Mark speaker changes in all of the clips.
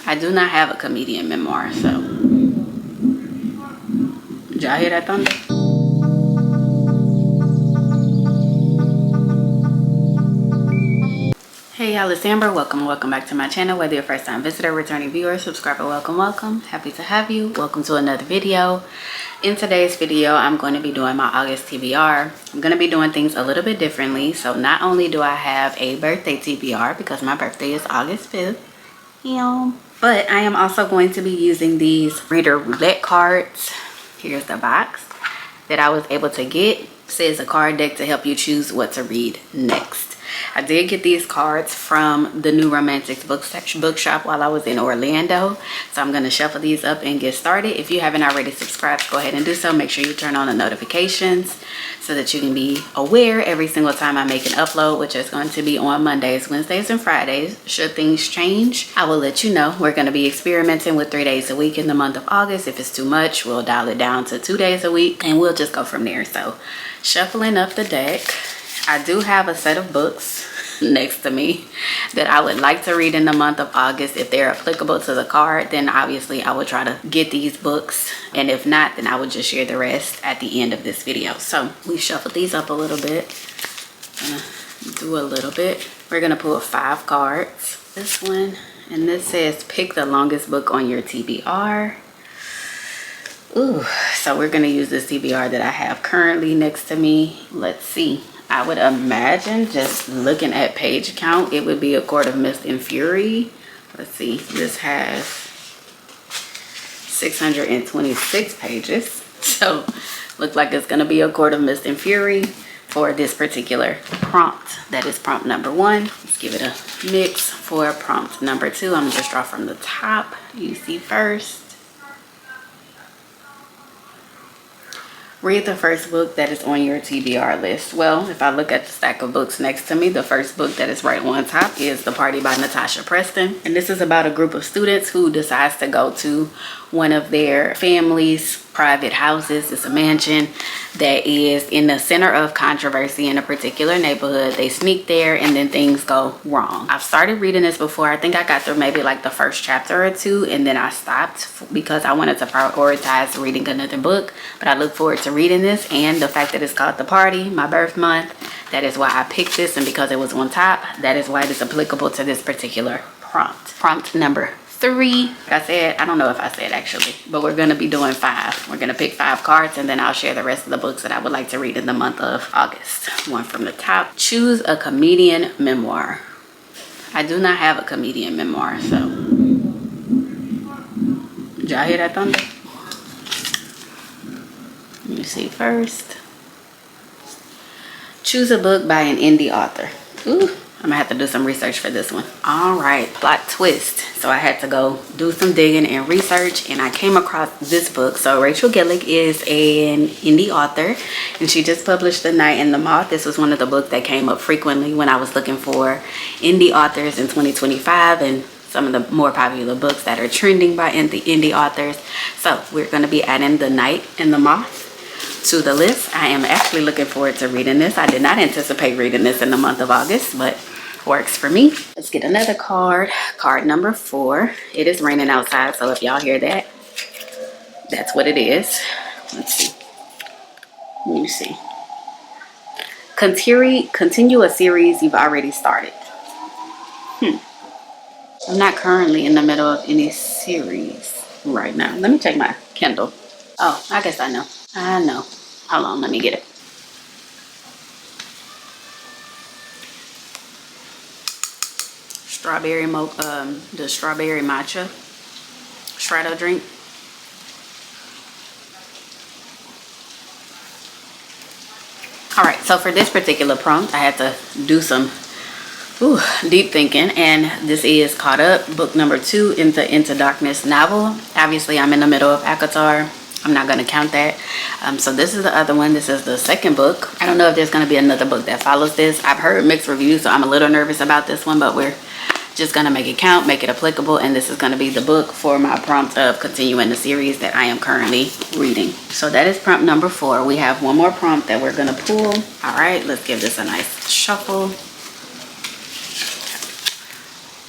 Speaker 1: I do not have a comedian memoir, so. Did y'all hear that thunder? Hey y'all, it's Amber. Welcome back to my channel. Whether you're a first time visitor, returning viewer, subscriber, welcome. Happy to have you. Welcome to another video. In today's video, I'm going to be doing my August TBR. I'm going to be doing things a little bit differently. So not only do I have a birthday TBR because my birthday is August 5th, but I am also going to be using these reader roulette cards. Here's the box that I was able to get. It says a card deck to help you choose what to read next. I did get these cards from the New Romantics bookshop while I was in Orlando. So I'm going to shuffle these up and get started. If you haven't already subscribed, go ahead and do so. Make sure you turn on the notifications so that you can be aware every single time I make an upload, which is going to be on Mondays, Wednesdays, and Fridays. Should things change, I will let you know. We're going to be experimenting with 3 days a week in the month of August. If it's too much, we'll dial it down to 2 days a week and we'll just go from there. So shuffling up the deck. I do have a set of books next to me that I would like to read in the month of August. If they're applicable to the card, then obviously I will try to get these books. And if not, then I will just share the rest at the end of this video. So we shuffled these up a little bit. Gonna do a little bit. We're gonna pull 5 cards. This one, and this says pick the longest book on your TBR. Ooh, so we're gonna use this TBR that I have currently next to me. Let's see. I would imagine, just looking at page count, it would be A Court of Mist and Fury. Let's see, this has 626 pages. So looks like it's gonna be A Court of Mist and Fury for this particular prompt. That is prompt number 1. Let's give it a mix for prompt number 2. I'm gonna just draw from the top. You see first. Read the first book that is on your TBR list. Well, if I look at the stack of books next to me, the first book that is right on top is The Party by Natasha Preston. And this is about a group of students who decides to go to one of their family's private houses. It's a mansion that is in the center of controversy in a particular neighborhood. They sneak there and then things go wrong. I've started reading this before. I think I got through maybe like the first chapter or 2 and then I stopped because I wanted to prioritize reading another book. But I look forward to reading this, and the fact that it's called The Party, my birth month, that is why I picked this, and because it was on top, that is why it is applicable to this particular prompt. Prompt number 3, like I said, I don't know if I said actually, but we're going to be doing 5. We're going to pick 5 cards and then I'll share the rest of the books that I would like to read in the month of August. One from the top. Choose a comedian memoir. I do not have a comedian memoir, so. Did y'all hear that thunder? Let me see first. Choose a book by an indie author. Ooh. I'm gonna have to do some research for this one. All right, plot twist. So I had to go do some digging and research, and I came across this book. So Rachel Gillick is an indie author, and she just published The Night and the Moth. This was one of the books that came up frequently when I was looking for indie authors in 2025 and some of the more popular books that are trending by indie authors. So we're gonna be adding The Night and the Moth to the list. I am actually looking forward to reading this. I did not anticipate reading this in the month of August, but works for me. Let's get another card. Card number 4. It is raining outside, so if y'all hear that, that's what it is. Let's see. Let me see. Continue a series you've already started. I'm not currently in the middle of any series right now. Let me check my Kindle. Oh, I guess I know. I know. Hold on, let me get it. Strawberry the strawberry matcha Strato drink. All right, so for this particular prompt, I had to do some deep thinking, and this is Caught Up, book number 2 in the Into Darkness novel. Obviously, I'm in the middle of ACOTAR. I'm not going to count that. So this is the other one. This is the second book. I don't know if there's going to be another book that follows this. I've heard mixed reviews, so I'm a little nervous about this one, but we're just going to make it count, make it applicable, and this is going to be the book for my prompt of continuing the series that I am currently reading. So that is prompt number 4. We have one more prompt that we're going to pull. All right, let's give this a nice shuffle.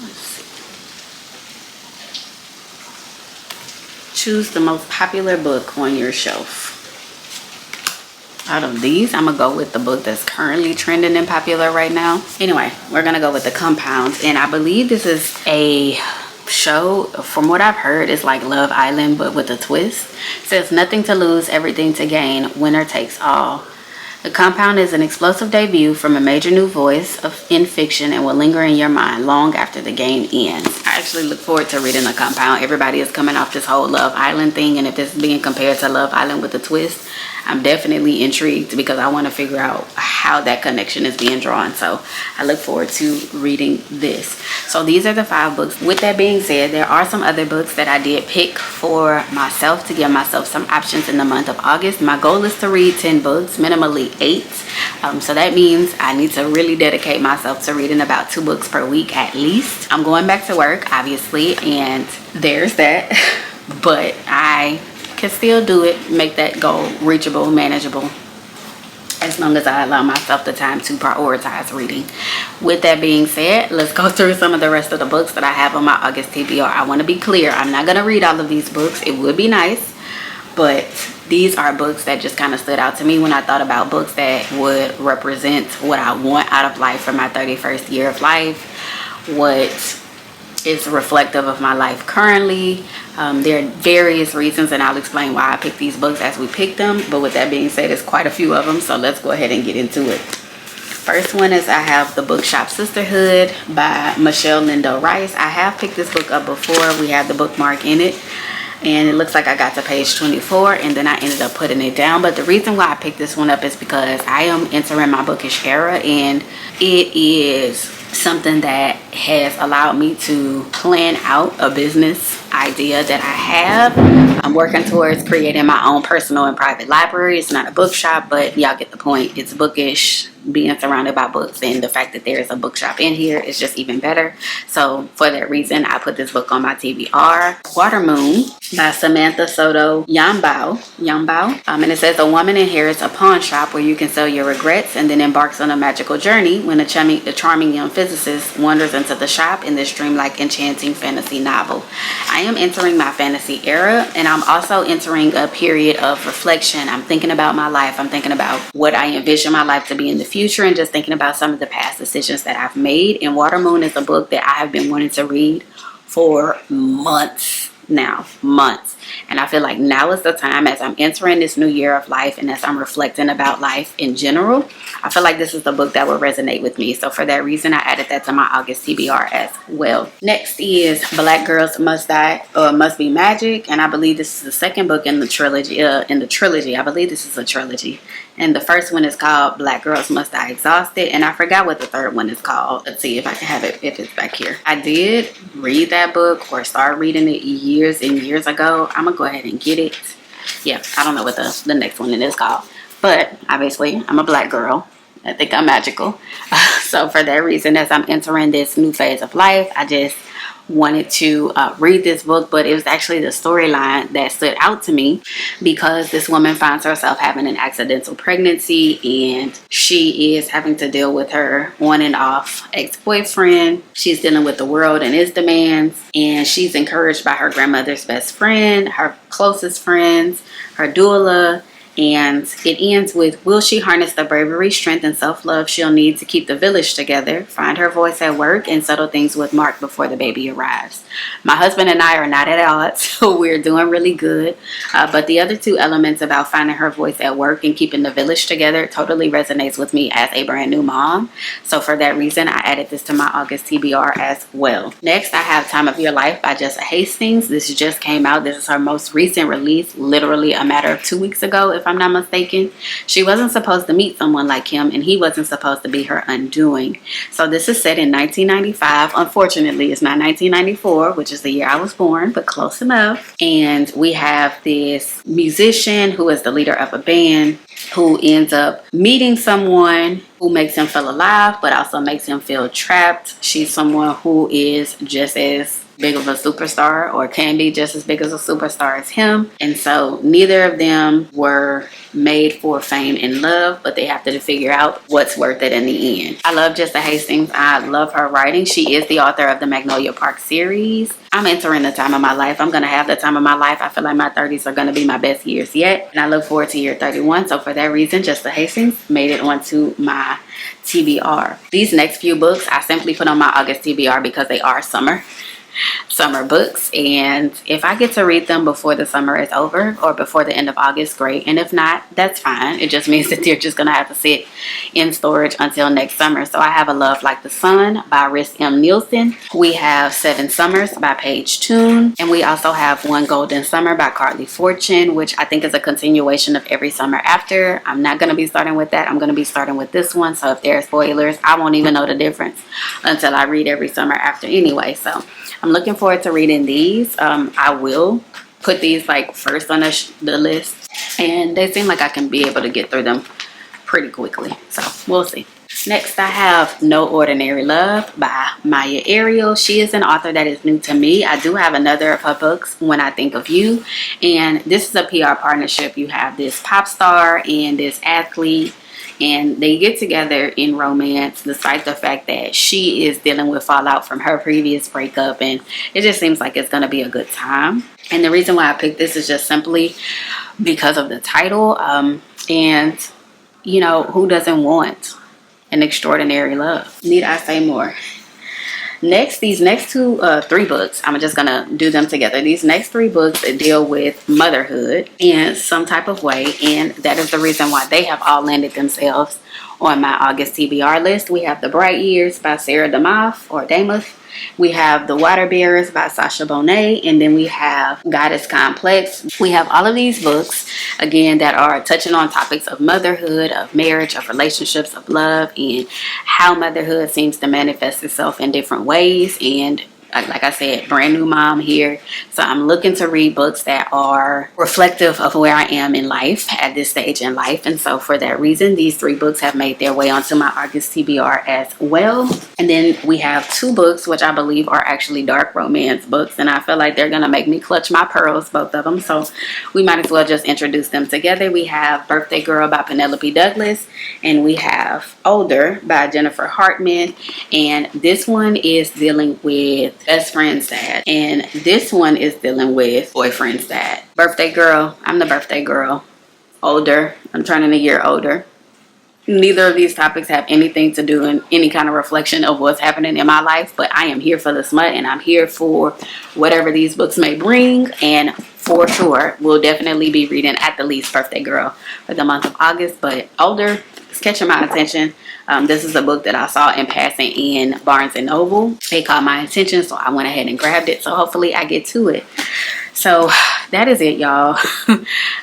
Speaker 1: Let's see. choose the most popular book on your shelf. Out of these, I'm gonna go with the book that's currently trending and popular right now. Anyway, we're gonna go with The Compound, and I believe this is a show. From what I've heard, it's like Love Island but with a twist. It says nothing to lose, everything to gain, winner takes all. The Compound is an explosive debut from a major new voice in fiction and will linger in your mind long after the game ends. I actually look forward to reading The Compound. Everybody is coming off this whole Love Island thing, and if this is being compared to Love Island with a twist, I'm definitely intrigued because I want to figure out how that connection is being drawn. So I look forward to reading this. So these are the 5 books. With that being said, there are some other books that I did pick for myself to give myself some options in the month of August. My goal is to read 10 books, minimally 8. So that means I need to really dedicate myself to reading about 2 books per week at least. I'm going back to work, obviously, and there's that. But I can still do it, make that goal reachable, manageable, as long as I allow myself the time to prioritize reading. With that being said, let's go through some of the rest of the books that I have on my August TBR. I want to be clear, I'm not going to read all of these books. It would be nice, but these are books that just kind of stood out to me when I thought about books that would represent what I want out of life for my 31st year of life, what is reflective of my life currently. There are various reasons, and I'll explain why I picked these books as we picked them. But with that being said, there's quite a few of them, so let's go ahead and get into it. First one is I have the Bookshop Sisterhood by Michelle Lindo Rice. I have picked this book up before. We have the bookmark in it, and it looks like I got to page 24, and then I ended up putting it down. But the reason why I picked this one up is because I am entering my bookish era, and it is something that has allowed me to plan out a business idea that I have. I'm working towards creating my own personal and private library. It's not a bookshop, but y'all get the point. It's bookish, being surrounded by books, and the fact that there's a bookshop in here is just even better. So for that reason, I put this book on my TBR. Water Moon by Samantha Soto Yambao. And it says a woman inherits a pawn shop where you can sell your regrets and then embarks on a magical journey when a charming young physicist wanders into the shop in this dreamlike enchanting fantasy novel. I am entering my fantasy era, and I'm also entering a period of reflection. I'm thinking about my life. I'm thinking about what I envision my life to be in the future, and just thinking about some of the past decisions that I've made. And Water Moon is a book that I have been wanting to read for months now, and I feel like now is the time, as I'm entering this new year of life and as I'm reflecting about life in general. I feel like this is the book that will resonate with me. So for that reason, I added that to my August TBR as well. Next is Black Girls Must Be Magic, and I believe this is the second book in the trilogy. I believe this is a trilogy, and the first one is called Black Girls Must Die Exhausted, and I forgot what the third one is called. Let's see if I can have it, if it's back here. I did read that book, or start reading it years and years ago. I'm gonna go ahead and get it. Yeah, I don't know what the next one is called, but obviously I'm a black girl. I think I'm magical. So for that reason, as I'm entering this new phase of life, I just wanted to read this book. But it was actually the storyline that stood out to me, because this woman finds herself having an accidental pregnancy, and she is having to deal with her on and off ex-boyfriend. She's dealing with the world and its demands, and she's encouraged by her grandmother's best friend, her closest friends, her doula. And it ends with, will she harness the bravery, strength, and self-love she'll need to keep the village together, find her voice at work, and settle things with Mark before the baby arrives? My husband and I are not at odds, so we're doing really good. But the other 2 elements about finding her voice at work and keeping the village together totally resonates with me as a brand new mom. So for that reason, I added this to my August TBR as well. Next, I have Time of Your Life by Jessa Hastings. This just came out. This is her most recent release, literally a matter of 2 weeks ago, if I'm not mistaken. She wasn't supposed to meet someone like him, and he wasn't supposed to be her undoing. So this is set in 1995. Unfortunately, it's not 1994, which is the year I was born, but close enough. And we have this musician who is the leader of a band, who ends up meeting someone who makes him feel alive, but also makes him feel trapped. She's someone who is just as big of a superstar, or can be just as big as a superstar as him. And so neither of them were made for fame and love, but they have to figure out what's worth it in the end. I love Jessa Hastings. I love her writing. She is the author of the Magnolia Park series. I'm entering the time of my life. I'm going to have the time of my life. I feel like my 30s are going to be my best years yet. And I look forward to year 31. So for that reason, Jessa Hastings made it onto my TBR. These next few books, I simply put on my August TBR because they are summer books, and if I get to read them before the summer is over or before the end of August, great. And if not, that's fine. It just means that they're just gonna have to sit in storage until next summer. So I have A Love Like the Sun by Riss M. Nielsen. We have Seven Summers by Paige Toon, and we also have One Golden Summer by Carly Fortune, which I think is a continuation of Every Summer After. I'm not gonna be starting with that. I'm gonna be starting with this one. So if there are spoilers, I won't even know the difference until I read Every Summer After anyway. So I'm looking forward to reading these. I will put these like first on the list, and they seem like I can be able to get through them pretty quickly. So we'll see. Next, I have No Ordinary Love by Maya Ariel. She is an author that is new to me. I do have another of her books, When I Think of You, and this is a PR partnership. You have this pop star and this athlete, and they get together in romance despite the fact that she is dealing with fallout from her previous breakup, and it just seems like it's going to be a good time. And the reason why I picked this is just simply because of the title, and you know, who doesn't want an extraordinary love? Need I say more? Next, these next three books, I'm just gonna do them together. These next three books deal with motherhood in some type of way, and that is the reason why they have all landed themselves on my August TBR list. We have The Bright Years by Sarah Damoth. We have The Waterbearers by Sasha Bonet, and then we have Goddess Complex. We have all of these books, again, that are touching on topics of motherhood, of marriage, of relationships, of love, and how motherhood seems to manifest itself in different ways. And like I said, brand new mom here. So I'm looking to read books that are reflective of where I am in life at this stage in life. And so for that reason, these three books have made their way onto my August TBR as well. And then we have two books, which I believe are actually dark romance books. And I feel like they're going to make me clutch my pearls, both of them. So we might as well just introduce them together. We have Birthday Girl by Penelope Douglas, and we have Older by Jennifer Hartman. And this one is dealing with best friend's dad, and this one is dealing with boyfriend's dad. Birthday Girl, I'm the birthday girl. Older, I'm turning a year older. Neither of these topics have anything to do in any kind of reflection of what's happening in my life, but I am here for the smut, and I'm here for whatever these books may bring. And for sure, we'll definitely be reading at the least Birthday Girl for the month of August. But Older is catching my attention. This is a book that I saw in passing in Barnes & Noble. It caught my attention, so I went ahead and grabbed it. So hopefully I get to it. So that is it, y'all.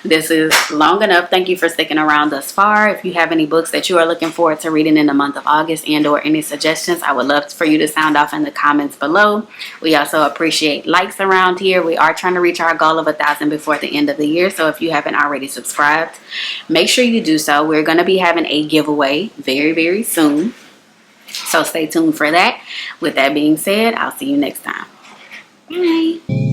Speaker 1: This is long enough. Thank you for sticking around thus far. If you have any books that you are looking forward to reading in the month of August, and or any suggestions, I would love for you to sound off in the comments below. We also appreciate likes around here. We are trying to reach our goal of 1,000 before the end of the year. So if you haven't already subscribed, make sure you do so. We're going to be having a giveaway very, very soon. So stay tuned for that. With that being said, I'll see you next time. Bye.